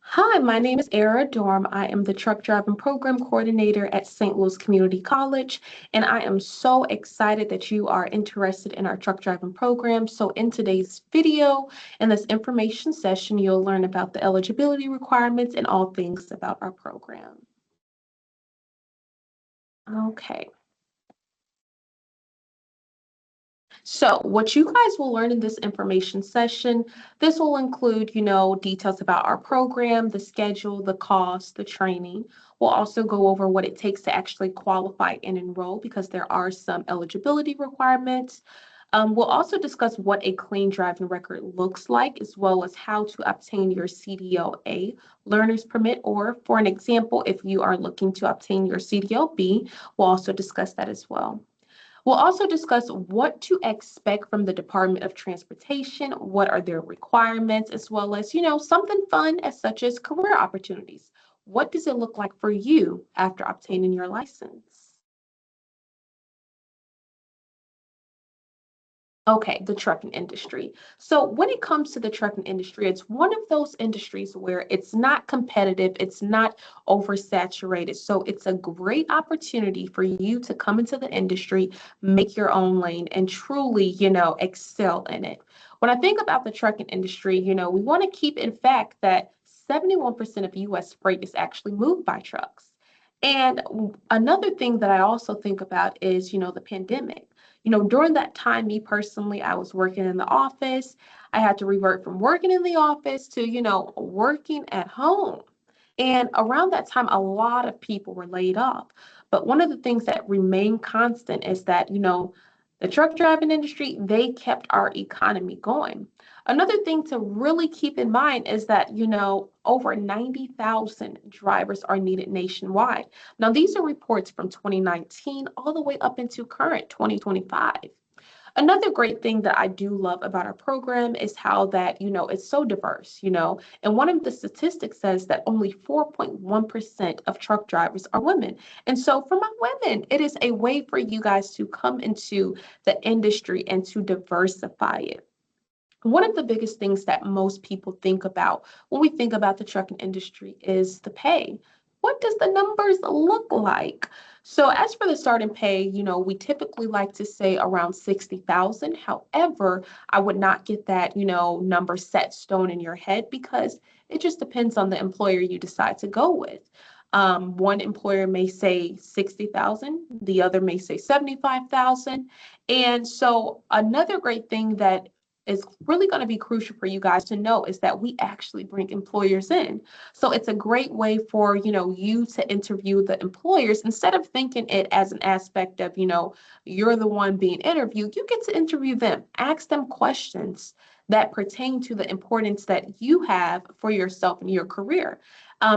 Hi, my name is Era Dorm. I am the truck driving program coordinator at St. Louis Community College, and I am so excited that you are interested in our truck driving program. So in today's video, in this information session, you'll learn about the eligibility requirements and all things about our program. Okay. So what you guys will learn in this information session, this will include, details about our program, the schedule, the cost, the training. We'll also go over what it takes to actually qualify and enroll because there are some eligibility requirements. We'll also discuss what a clean driving record looks like, as well as how to obtain your CDLA learner's permit, or for an example, if you are looking to obtain your CDLB, we'll also discuss that as well. We'll also discuss what to expect from the Department of Transportation, what are their requirements, as well as, something fun as such as career opportunities. What does it look like for you after obtaining your license? Okay, the trucking industry. So when it comes to the trucking industry, it's one of those industries where it's not competitive, it's not oversaturated. So it's a great opportunity for you to come into the industry, make your own lane, and truly, excel in it. When I think about the trucking industry, we want to keep in fact that 71% of US freight is actually moved by trucks. And another thing that I also think about is, the pandemic. During that time, me personally, I was working in the office. I had to revert from working in the office to, working at home. And around that time, a lot of people were laid off. But one of the things that remained constant is that, the truck driving industry, they kept our economy going. Another thing to really keep in mind is that, over 90,000 drivers are needed nationwide. Now, these are reports from 2019 all the way up into current 2025. Another great thing that I do love about our program is how that, it's so diverse, and one of the statistics says that only 4.1% of truck drivers are women. And so for my women, it is a way for you guys to come into the industry and to diversify it. One of the biggest things that most people think about when we think about the trucking industry is the pay. What does the numbers look like? So as for the starting pay, we typically like to say around 60,000. However, I would not get that, number set stone in your head because it just depends on the employer you decide to go with. One employer may say 60,000, the other may say 75,000. And so another great thing that is really going to be crucial for you guys to know is that we actually bring employers in. So it's a great way for, you to interview the employers instead of thinking it as an aspect of, you're the one being interviewed. You get to interview them, ask them questions that pertain to the importance that you have for yourself and your career.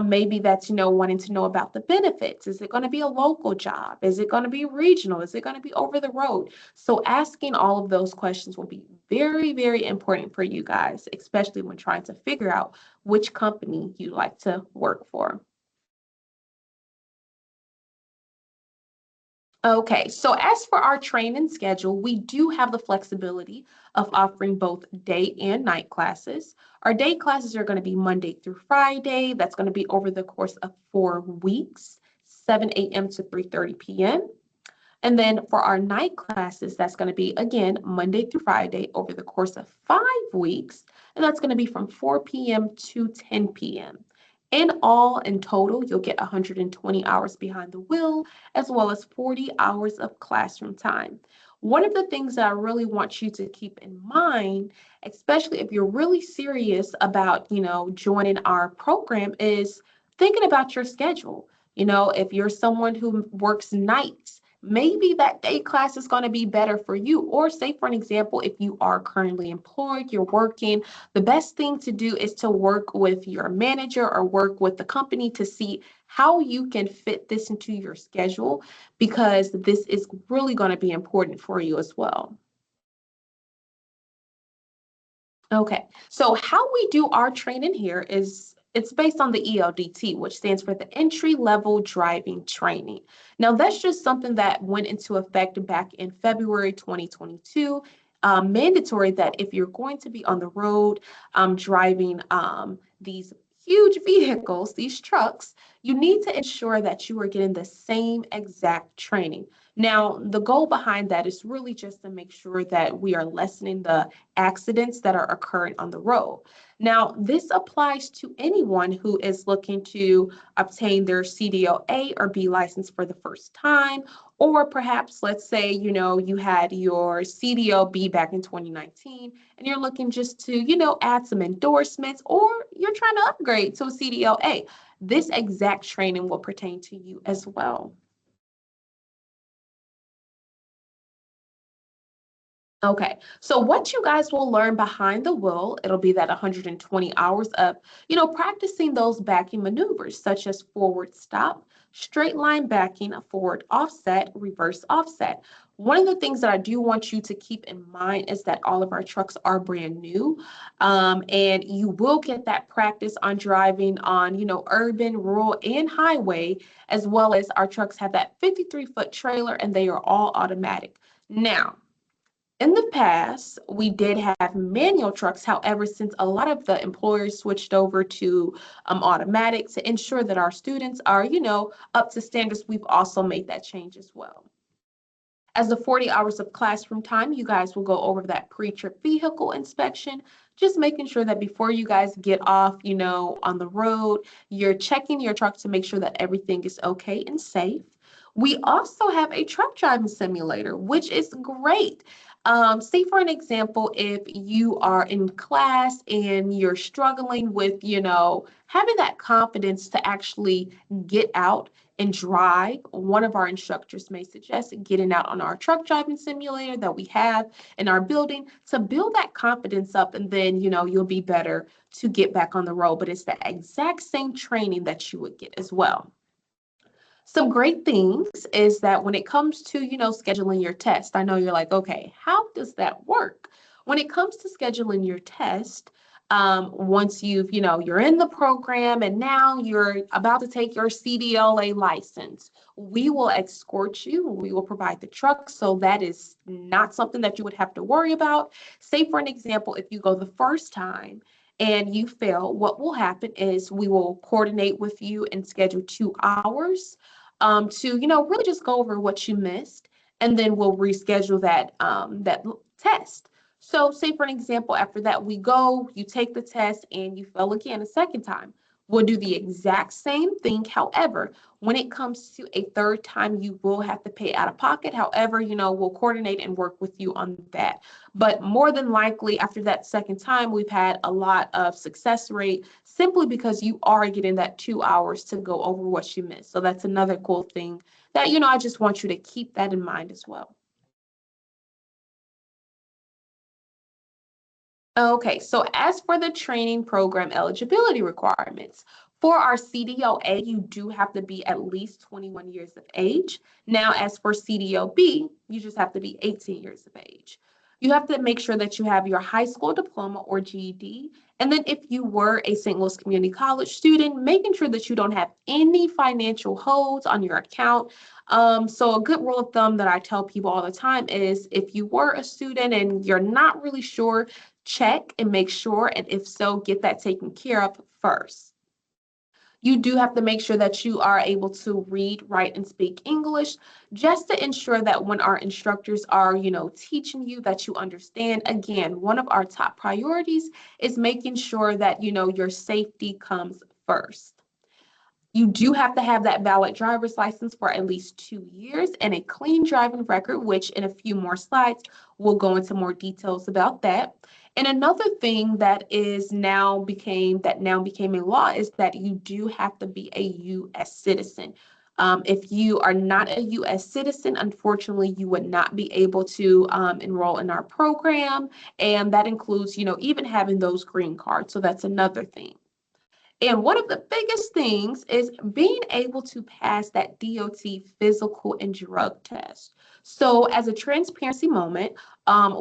Maybe that's, wanting to know about the benefits. Is it going to be a local job? Is it going to be regional? Is it going to be over the road? So asking all of those questions will be very, very important for you guys, especially when trying to figure out which company you like to work for. Okay, so as for our training schedule, we do have the flexibility of offering both day and night classes. Our day classes are going to be Monday through Friday. That's going to be over the course of 4 weeks, 7 a.m. to 3:30 p.m. And then for our night classes, that's going to be, again, Monday through Friday over the course of 5 weeks. And that's going to be from 4 p.m. to 10 p.m. In all, in total, you'll get 120 hours behind the wheel, as well as 40 hours of classroom time. One of the things that I really want you to keep in mind, especially if you're really serious about, joining our program, is thinking about your schedule. If you're someone who works nights, maybe that day class is going to be better for you. Or say, for an example, if you are currently employed, you're working, the best thing to do is to work with your manager or work with the company to see how you can fit this into your schedule, because this is really going to be important for you as well. Okay, so how we do our training here is it's based on the ELDT, which stands for the entry level driving training. Now, that's just something that went into effect back in February 2022. Mandatory that if you're going to be on the road driving these huge vehicles, these trucks, you need to ensure that you are getting the same exact training. Now, the goal behind that is really just to make sure that we are lessening the accidents that are occurring on the road. Now, this applies to anyone who is looking to obtain their CDL A or B license for the first time, or perhaps let's say, you had your CDL B back in 2019 and you're looking just to, add some endorsements, or you're trying to upgrade to a CDL A. This exact training will pertain to you as well. Okay, so what you guys will learn behind the wheel, it'll be that 120 hours of, practicing those backing maneuvers, such as forward stop, straight line backing, a forward offset, reverse offset. One of the things that I do want you to keep in mind is that all of our trucks are brand new, and you will get that practice on driving on, urban, rural, and highway, as well as our trucks have that 53-foot trailer and they are all automatic. Now, in the past, we did have manual trucks. However, since a lot of the employers switched over to automatic to ensure that our students are, up to standards, we've also made that change as well. As the 40 hours of classroom time, you guys will go over that pre-trip vehicle inspection, just making sure that before you guys get off, on the road, you're checking your truck to make sure that everything is okay and safe. We also have a truck driving simulator, which is great. Say for an example, if you are in class and you're struggling with, having that confidence to actually get out and drive, one of our instructors may suggest getting out on our truck driving simulator that we have in our building to build that confidence up, and then, you'll be better to get back on the road. But it's the exact same training that you would get as well. Some great things is that when it comes to, scheduling your test, I know you're like, okay, how does that work? When it comes to scheduling your test, once you're in the program and now you're about to take your CDLA license, we will escort you. We will provide the truck. So that is not something that you would have to worry about. Say for an example, if you go the first time and you fail, what will happen is we will coordinate with you and schedule 2 hours to, really just go over what you missed, and then we'll reschedule that test. So say for an example, after that we go, you take the test and you fail again a second time. We'll do the exact same thing. However, when it comes to a third time, you will have to pay out of pocket. However, we'll coordinate and work with you on that. But more than likely, after that second time, we've had a lot of success rate simply because you are getting that 2 hours to go over what you missed. So that's another cool thing that, I just want you to keep that in mind as well. Okay, so as for the training program eligibility requirements, for our CDLA, you do have to be at least 21 years of age. Now, as for CDLB, you just have to be 18 years of age. You have to make sure that you have your high school diploma or GED. And then if you were a St. Louis Community College student, making sure that you don't have any financial holds on your account. So a good rule of thumb that I tell people all the time is if you were a student and you're not really sure, check and make sure, and if so, get that taken care of first. You do have to make sure that you are able to read, write, and speak English just to ensure that when our instructors are, teaching you that you understand. Again, one of our top priorities is making sure that, your safety comes first. You do have to have that valid driver's license for at least 2 years and a clean driving record, which in a few more slides, we'll go into more details about that. And another thing that now became a law is that you do have to be a U.S. citizen. If you are not a U.S. citizen, unfortunately, you would not be able to enroll in our program. And that includes, even having those green cards. So that's another thing. And one of the biggest things is being able to pass that DOT physical and drug test. So as a transparency moment,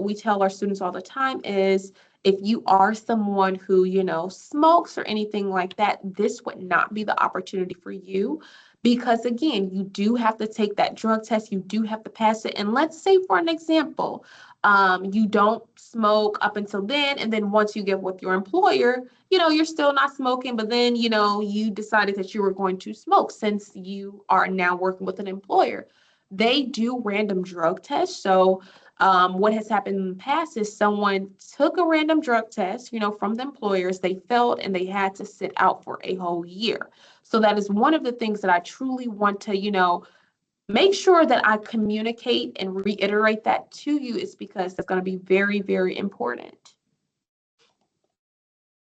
we tell our students all the time is if you are someone who, smokes or anything like that, this would not be the opportunity for you. Because again, you do have to take that drug test, you do have to pass it. And let's say, for an example, You don't smoke up until then, and then once you get with your employer, you're still not smoking, but then, you decided that you were going to smoke since you are now working with an employer. They do random drug tests. So what has happened in the past is someone took a random drug test, from the employers, they failed, and they had to sit out for a whole year. So that is one of the things that I truly want to, make sure that I communicate and reiterate that to you, is because that's going to be very, very important.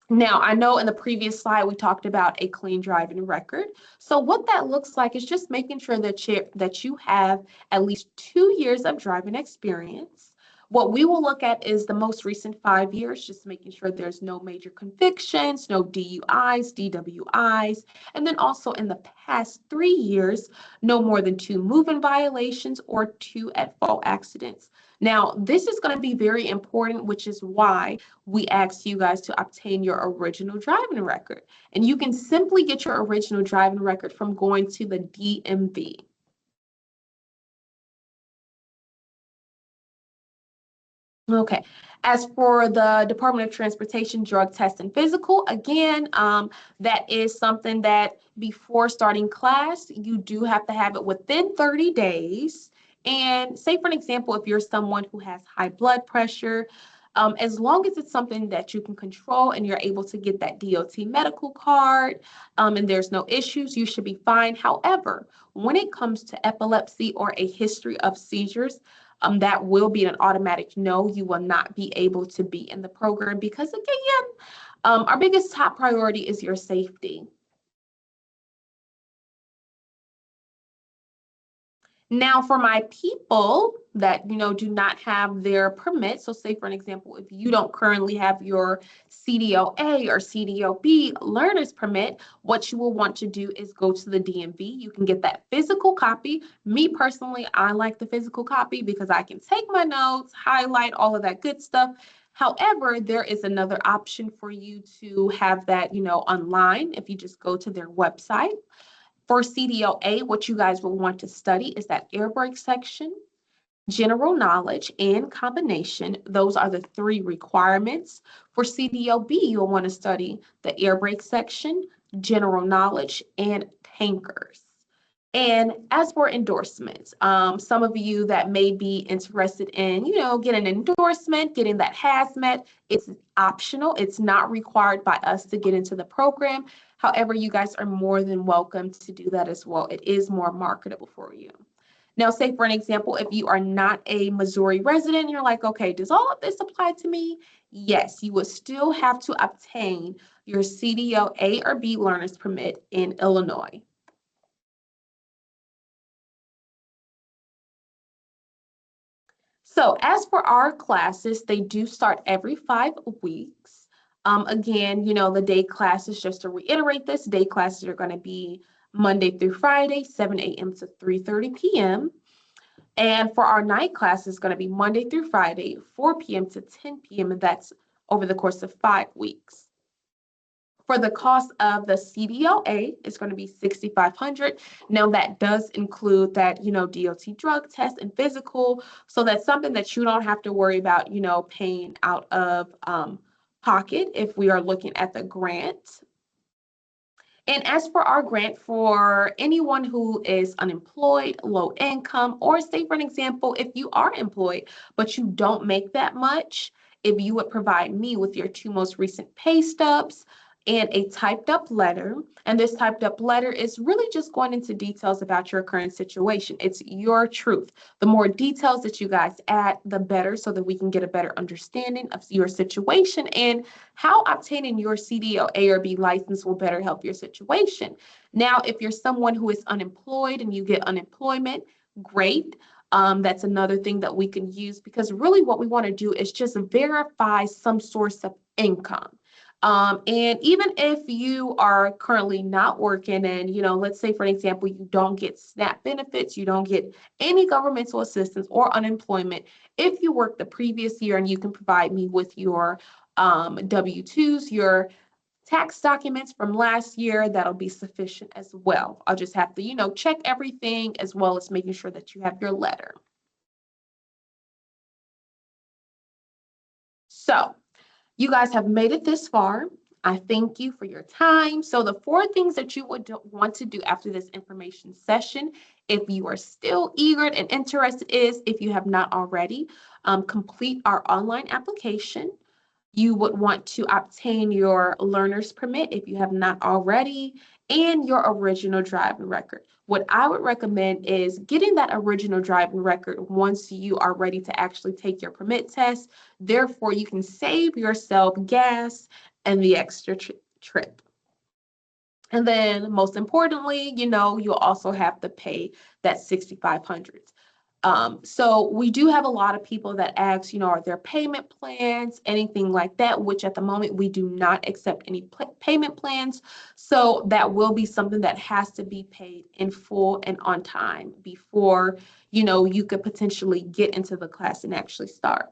Now, I know in the previous slide we talked about a clean driving record. So what that looks like is just making sure that you have at least 2 years of driving experience. What we will look at is the most recent 5 years, just making sure there's no major convictions, no DUIs, DWIs, and then also in the past 3 years, no more than 2 moving violations or 2 at-fault accidents. Now, this is going to be very important, which is why we asked you guys to obtain your original driving record. And you can simply get your original driving record from going to the DMV. Okay. As for the Department of Transportation drug test and physical, again, that is something that before starting class, you do have to have it within 30 days. And say, for an example, if you're someone who has high blood pressure, as long as it's something that you can control and you're able to get that DOT medical card, and there's no issues, you should be fine. However, when it comes to epilepsy or a history of seizures, that will be an automatic no. You will not be able to be in the program because, again, our biggest top priority is your safety. Now, for my people that, do not have their permit, so say, for an example, if you don't currently have your CDLA or CDLB learner's permit, what you will want to do is go to the DMV. You can get that physical copy. Me personally, I like the physical copy because I can take my notes, highlight all of that good stuff. However, there is another option for you to have that, online if you just go to their website. For CDLA, what you guys will want to study is that air brake section, general knowledge, and combination. Those are the 3 requirements. For CDLB, you'll want to study the air brake section, general knowledge, and tankers. And as for endorsements, some of you that may be interested in, getting an endorsement, getting that hazmat, it's optional. It's not required by us to get into the program. However, you guys are more than welcome to do that as well. It is more marketable for you. Now, say for an example, if you are not a Missouri resident, you're like, okay, does all of this apply to me? Yes, you will still have to obtain your CDL A or B learner's permit in Illinois. So as for our classes, they do start every 5 weeks. Again, the day classes, just to reiterate this, day classes are going to be Monday through Friday, 7 a.m. to 3:30 p.m. And for our night class, it's going to be Monday through Friday, 4 p.m. to 10 p.m. And that's over the course of 5 weeks. For the cost of the CDLA, it's going to be $6,500. Now that does include that, DOT drug test and physical. So that's something that you don't have to worry about, paying out of pocket if we are looking at the grant. And as for our grant, for anyone who is unemployed, low income, or say for an example, if you are employed, but you don't make that much, if you would provide me with your 2 most recent pay stubs and a typed up letter, and this typed up letter is really just going into details about your current situation. It's your truth. The more details that you guys add, the better, so that we can get a better understanding of your situation and how obtaining your CDL A or B license will better help your situation. Now, if you're someone who is unemployed and you get unemployment, great. That's another thing that we can use, because really what we want to do is just verify some source of income. And even if you are currently not working and, let's say, for an example, you don't get SNAP benefits, you don't get any governmental assistance or unemployment, if you worked the previous year and you can provide me with your W-2s, your tax documents from last year, that'll be sufficient as well. I'll just have to, check everything as well as making sure that you have your letter. So you guys have made it this far. I thank you for your time. So the 4 things that you would want to do after this information session, if you are still eager and interested, is if you have not already, complete our online application. You would want to obtain your learner's permit if you have not already, and your original driving record. What I would recommend is getting that original driving record once you are ready to actually take your permit test. Therefore, you can save yourself gas and the extra trip. And then most importantly, you'll also have to pay that 6,500. So we do have a lot of people that ask, are there payment plans, anything like that, which at the moment we do not accept any payment plans. So that will be something that has to be paid in full and on time before, you could potentially get into the class and actually start.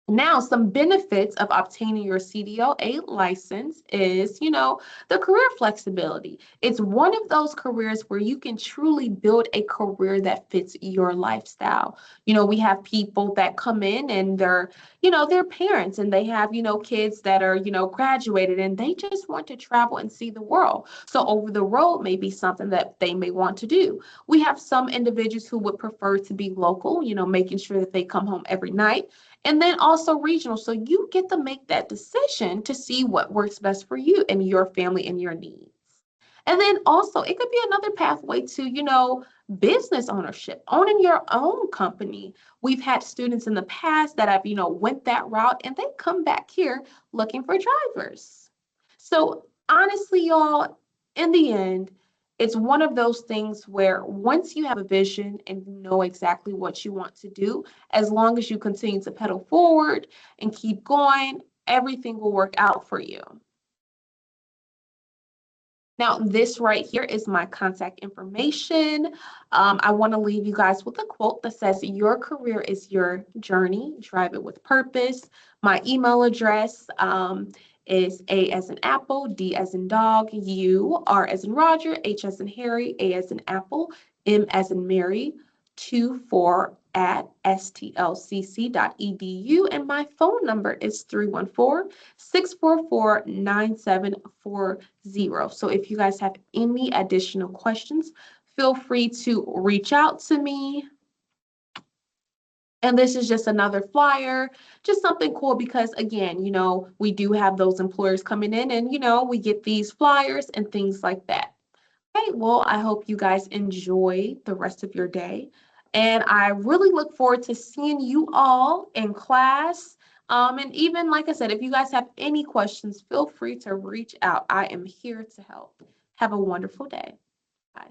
Now, some benefits of obtaining your CDLA license is, the career flexibility. It's one of those careers where you can truly build a career that fits your lifestyle. We have people that come in and they're parents and they have, kids that are, graduated and they just want to travel and see the world. So over the road may be something that they may want to do. We have some individuals who would prefer to be local, making sure that they come home every night. And then also regional. So you get to make that decision to see what works best for you and your family and your needs. And then also it could be another pathway to, business ownership, owning your own company. We've had students in the past that have, went that route and they come back here looking for drivers. So honestly, y'all, in the end, it's one of those things where once you have a vision and you know exactly what you want to do, as long as you continue to pedal forward and keep going, everything will work out for you. Now, this right here is my contact information. I want to leave you guys with a quote that says, "Your career is your journey. Drive it with purpose." My email address is A as in apple, D as in dog, U, R as in Roger, H as in Harry, A as in apple, M as in Mary, 24 at stlcc.edu. And my phone number is 314-644-9740. So if you guys have any additional questions, feel free to reach out to me. And this is just another flyer, just something cool because again, we do have those employers coming in and, we get these flyers and things like that. Okay, well, I hope you guys enjoy the rest of your day. And I really look forward to seeing you all in class. And even like I said, if you guys have any questions, feel free to reach out. I am here to help. Have a wonderful day. Bye.